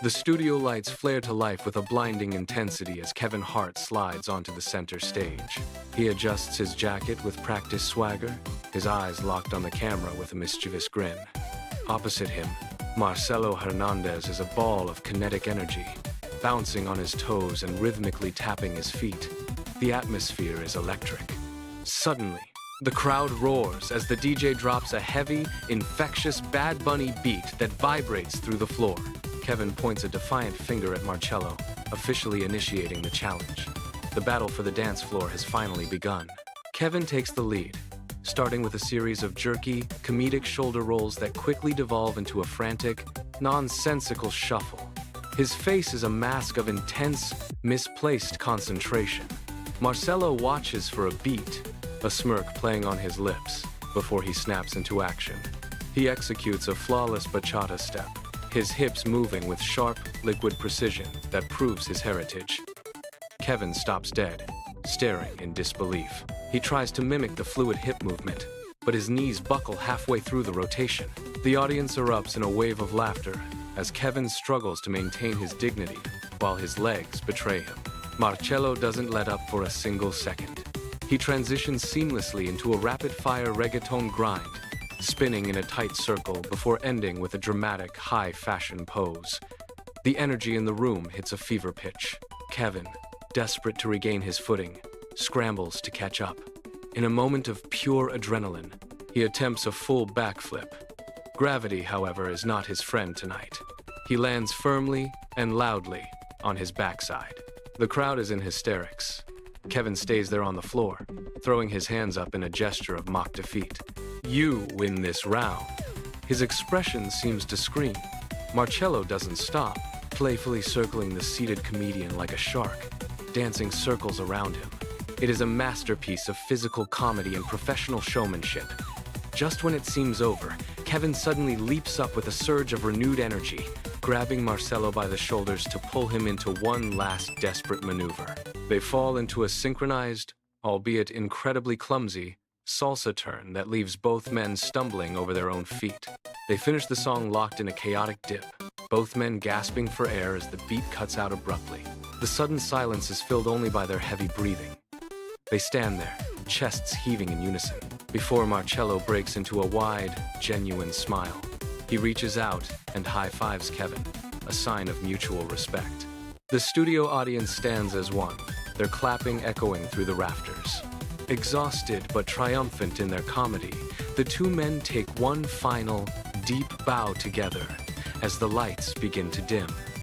The studio lights flare to life with a blinding intensity as Kevin Hart slides onto the center stage. He adjusts his jacket with practiced swagger, his eyes locked on the camera with a mischievous grin. Opposite him, Marcello Hernandez is a ball of kinetic energy, bouncing on his toes and rhythmically tapping his feet. The atmosphere is electric. Suddenly, the crowd roars as the DJ drops a heavy, infectious Bad Bunny beat that vibrates through the floor. Kevin points a defiant finger at Marcello, officially initiating the challenge. The battle for the dance floor has finally begun. Kevin takes the lead, starting with a series of jerky, comedic shoulder rolls that quickly devolve into a frantic, nonsensical shuffle. His face is a mask of intense, misplaced concentration. Marcello watches for a beat, a smirk playing on his lips, before he snaps into action. He executes a flawless bachata step, his hips moving with sharp, liquid precision that proves his heritage. Kevin stops dead, staring in disbelief. He tries to mimic the fluid hip movement, but his knees buckle halfway through the rotation. The audience erupts in a wave of laughter as Kevin struggles to maintain his dignity while his legs betray him. Marcello doesn't let up for a single second. He transitions seamlessly into a rapid-fire reggaeton grind, spinning in a tight circle before ending with a dramatic, high-fashion pose. The energy in the room hits a fever pitch. Kevin, desperate to regain his footing, scrambles to catch up. In a moment of pure adrenaline, he attempts a full backflip. Gravity, however, is not his friend tonight. He lands firmly and loudly on his backside. The crowd is in hysterics. Kevin stays there on the floor, throwing his hands up in a gesture of mock defeat. "You win this round." His expression seems to scream. Marcello doesn't stop, playfully circling the seated comedian like a shark, dancing circles around him. It is a masterpiece of physical comedy and professional showmanship. Just when it seems over, Kevin suddenly leaps up with a surge of renewed energy, grabbing Marcello by the shoulders to pull him into one last desperate maneuver. They fall into a synchronized, albeit incredibly clumsy, salsa turn that leaves both men stumbling over their own feet. They finish the song locked in a chaotic dip, both men gasping for air as the beat cuts out abruptly. The sudden silence is filled only by their heavy breathing. They stand there, chests heaving in unison, before Marcello breaks into a wide, genuine smile. He reaches out and high-fives Kevin, a sign of mutual respect. The studio audience stands as one, their clapping echoing through the rafters. Exhausted but triumphant in their comedy, the two men take one final, deep bow together as the lights begin to dim.